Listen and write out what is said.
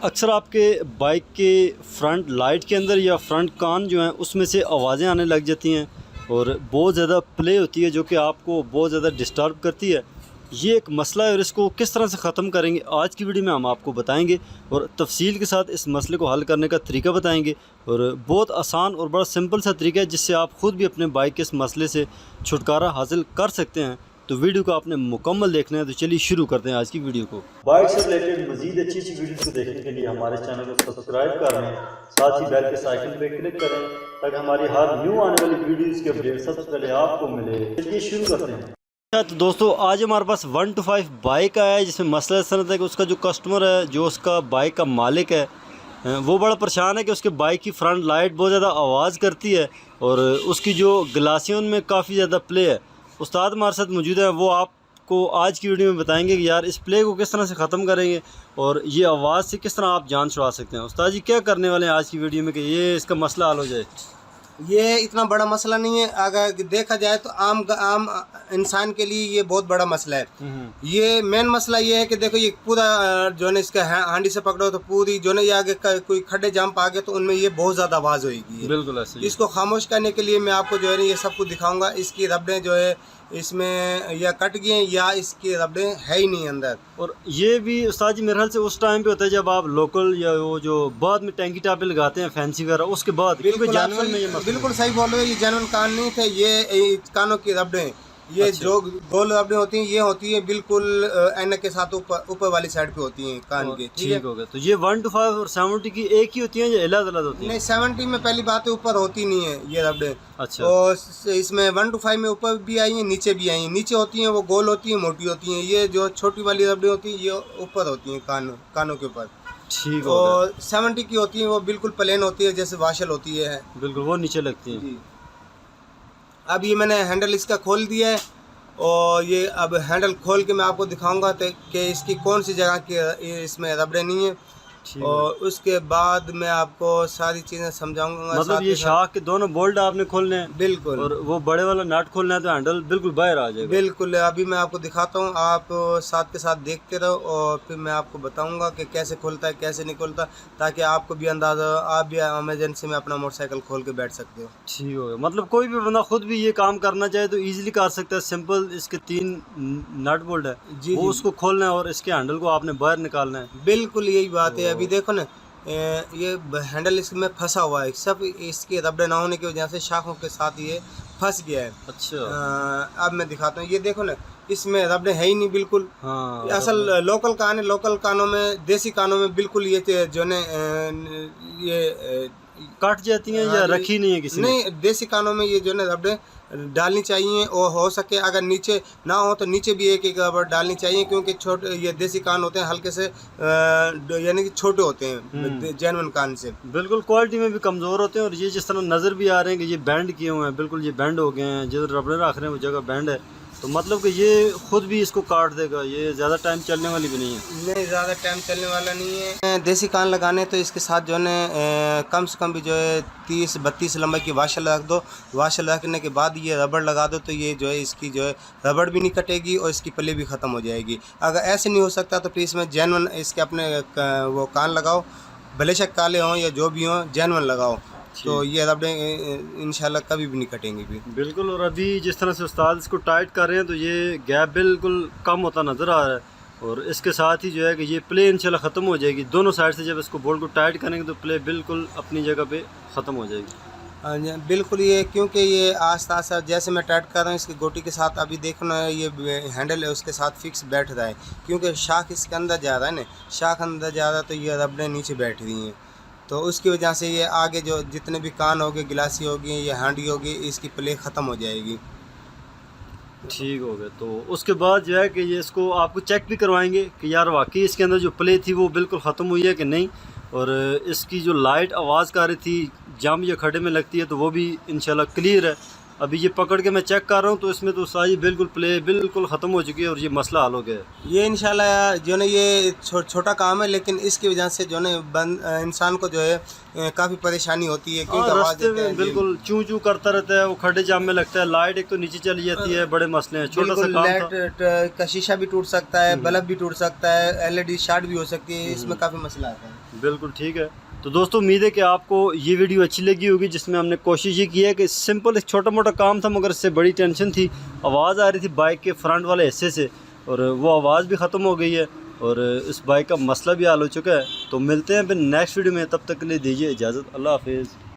अक्सर आपके बाइक के फ्रंट लाइट के अंदर या फ्रंट कान जो हैं उसमें से आवाज़ें आने लग जाती हैं और बहुत ज़्यादा प्ले होती है जो कि आपको बहुत ज़्यादा डिस्टर्ब करती है। ये एक मसला है और इसको किस तरह से ख़त्म करेंगे आज की वीडियो में हम आपको बताएंगे और तफसील के साथ इस मसले को हल करने का तरीका बताएंगे। और बहुत आसान और बड़ा सिंपल सा तरीका है जिससे आप ख़ुद भी अपने बाइक के इस मसले से छुटकारा हासिल कर सकते हैं। तो वीडियो को आपने मुकम्मल देखना है, तो चलिए शुरू करते हैं आज की वीडियो को। बाइक से रिलेटेड मजीद अच्छी अच्छी वीडियो को देखने के लिए हमारे चैनल को सब्सक्राइब कर लें, साथ ही बेल के आइकन पे क्लिक करें ताकि हमारी हर न्यू आने वाली वीडियोस के अपडेट सबसे पहले आपको मिले। चलिए शुरू करते हैं। तो दोस्तों आज हमारे पास 125 बाइक आया है जिसमें मसला इस तरह है कि उसका जो कस्टमर है, जो उसका बाइक का मालिक है, वो बड़ा परेशान है कि उसके बाइक की फ्रंट लाइट बहुत ज़्यादा आवाज़ करती है और उसकी जो ग्लासियन में काफ़ी ज़्यादा प्ले है। उस्ताद हमारे साथ मौजूद है, वो आपको आज की वीडियो में बताएंगे कि यार इस प्ले को किस तरह से ख़त्म करेंगे और ये आवाज़ से किस तरह आप जान छुड़ा सकते हैं। उस्ताद जी क्या करने वाले हैं आज की वीडियो में कि ये इसका मसला हल हो जाए? ये इतना बड़ा मसला नहीं है, अगर देखा जाए तो आम इंसान के लिए ये बहुत बड़ा मसला है। ये मेन मसला ये है कि देखो ये पूरा जो है इसका हांडी से पकड़ो तो पूरी जो है ये आगे कोई खड्डे जाम आ गए तो उनमें ये बहुत ज़्यादा आवाज़ होगी। बिल्कुल ऐसे। इसको खामोश करने के लिए मैं आपको जो है ये सब कुछ दिखाऊंगा। इसकी रबड़ें जो है इसमें या कट गए या इसकी रबड़ें है ही नहीं अंदर। और ये भी उस्ताद जी मेरे ख्याल से उस टाइम पे होता है जब आप लोकल या वो जो बाद में टैंकी टापे लगाते हैं फैंसी वगैरह, उसके बाद जानवर में ये बिल्कुल सही बोल रहे हो। ये जानवर कान नहीं थे, ये कानों की रबड़ें, ये अच्छा। जो गोल रबड़ें होती हैं ये होती है बिल्कुल ऐनक के साथ ऊपर वाली साइड पे होती हैं कान के। ठीक हो गया। तो ये 125 और 70 की एक ही होती हैं या अलग अलग होती हैं? नहीं, 70 में पहली बात है ऊपर होती नहीं है ये रबड़ें। अच्छा। और इसमें 125 में ऊपर भी आई हैं, नीचे भी आई हैं। नीचे होती हैं वो गोल होती हैं, मोटी होती हैं। ये जो छोटी वाली रबड़ें होती हैं ये ऊपर होती हैं कानों के ऊपर। ठीक। और 70 की होती है वो बिल्कुल प्लेन होती है जैसे वाशल होती है, बिल्कुल वो नीचे लगती है। अब ये मैंने हैंडल इसका खोल दिया है और ये अब हैंडल खोल के मैं आपको दिखाऊंगा कि इसकी कौन सी जगह की इसमें रबड़ें नहीं है और उसके बाद मैं आपको सारी चीज़ें समझाऊंगा। मतलब ये शाख के दोनों बोल्ट आपने खोलने हैं? बिल्कुल। और वो बड़े वाला नट खोलना है तो हैंडल बिल्कुल बाहर आ जाएगा। बिल्कुल, अभी मैं आपको दिखाता हूँ, आप साथ के साथ देखते रहो और फिर मैं आपको बताऊंगा कि कैसे खुलता है कैसे नहीं खुलता, ताकि आपको भी अंदाज़ा, आप भी इमरजेंसी में अपना मोटरसाइकिल खोल के बैठ सकते हो। ठीक हो गया। मतलब कोई भी बंदा खुद भी ये काम करना चाहे तो ईजिली कर सकता है। सिंपल इसके 3 नट बोल्ट है जी, वो उसको खोलना है और इसके हैंडल को आपने बाहर निकालना है। बिल्कुल यही बात है। अभी देखो ना ये हैंडल इसमें फंसा हुआ है, सब इसके रबड़े ना होने की वजह से शाखों के साथ ये फंस गया है। अच्छा। अब मैं दिखाता हूँ, ये देखो ना इसमें रबड़े है ही नहीं बिल्कुल। हाँ, असल लोकल कान है, लोकल कानों में, देसी कानों में बिल्कुल ये जो है ये कट जाती हैं या रखी नहीं है किसी ने? नहीं, देसी कानों में ये जो है रबड़े डालनी चाहिए और हो सके अगर नीचे ना हो तो नीचे भी एक रबड़ डालनी चाहिए, क्योंकि छोटे ये देसी कान होते हैं हल्के से यानी कि छोटे होते हैं जेन्युइन कान से। बिल्कुल क्वालिटी में भी कमज़ोर होते हैं और ये जिस तरह नज़र भी आ रहे हैं कि ये बैंड किए हुए हैं, बिल्कुल ये बैंड हो गए हैं, जो रबड़े रख रहे हैं वो जगह बैंड है, तो मतलब कि ये खुद भी इसको काट देगा। ये ज़्यादा टाइम चलने वाली भी नहीं है। नहीं, ज़्यादा टाइम चलने वाला नहीं है। देसी कान लगाने तो इसके साथ जो है कम से कम भी जो है 30-32 लंबाई की वाशल रख दो। वाशल रखने के बाद ये रबड़ लगा दो तो ये जो है इसकी जो है रबड़ भी नहीं कटेगी और इसकी प्ले भी ख़त्म हो जाएगी। अगर ऐसे नहीं हो सकता तो फिर इसमें जेन्युइन इसके अपने वो कान लगाओ, भले शक काले हों या जो भी हों, जेन्युइन लगाओ तो ये रबड़ें इंशाल्लाह कभी भी नहीं कटेंगी भी। बिल्कुल। और अभी जिस तरह से उस्ताद इसको टाइट कर रहे हैं तो ये गैप बिल्कुल कम होता नज़र आ रहा है और इसके साथ ही जो है कि ये प्ले इंशाल्लाह ख़त्म हो जाएगी। दोनों साइड से जब इसको बोल्ट को टाइट करेंगे तो प्ले बिल्कुल अपनी जगह पे ख़त्म हो जाएगी। बिल्कुल ये, क्योंकि ये आस्ता आस्ता जैसे मैं टाइट कर रहा हूँ इसकी गोटी के साथ, अभी देखना ये हैंडल है उसके साथ फिक्स बैठ रहा है, क्योंकि शाख इसके अंदर जा रहा है ना, शाख अंदर जा रहा है तो ये रबड़ें नीचे बैठ रही हैं, तो उसकी वजह से ये आगे जो जितने भी कान होंगे, गिलासी होगी या हांडी होगी, इसकी प्ले ख़त्म हो जाएगी। ठीक हो गया। तो उसके बाद जो है कि ये इसको आपको चेक भी करवाएंगे कि यार वाकई इसके अंदर जो प्ले थी वो बिल्कुल ख़त्म हुई है कि नहीं, और इसकी जो लाइट आवाज़ कर रही थी जाम या खड्डे में लगती है तो वो भी इंशाल्लाह क्लियर है। अभी ये पकड़ के मैं चेक कर रहा हूँ तो इसमें तो सारी बिल्कुल प्ले बिल्कुल ख़त्म हो चुकी है और ये मसला हल हो गया है। ये इंशाल्लाह जो है ये छोटा काम है, लेकिन इसकी वजह से जो है इंसान को जो है काफ़ी परेशानी होती है, क्योंकि आवाज़ रास्ते देता है में बिल्कुल चूं चूं करता रहता है, वो खड्डे जाम में लगता है, लाइट एक तो नीचे चली जाती है, बड़े मसले हैं। छोटा सा काम था। लाइट का शीशा भी टूट सकता है, बल्ब भी टूट सकता है, LED शॉर्ट भी हो सकती है, इसमें काफ़ी मसला आता है। बिल्कुल ठीक है। तो दोस्तों उम्मीद है कि आपको ये वीडियो अच्छी लगी होगी, जिसमें हमने कोशिश ये की है कि सिंपल एक छोटा मोटा काम था, मगर इससे बड़ी टेंशन थी। आवाज़ आ रही थी बाइक के फ्रंट वाले हिस्से से और वो आवाज़ भी ख़त्म हो गई है और इस बाइक का मसला भी हल हो चुका है। तो मिलते हैं फिर नेक्स्ट वीडियो में, तब तक के लिए दीजिए इजाज़त। अल्लाह हाफिज़।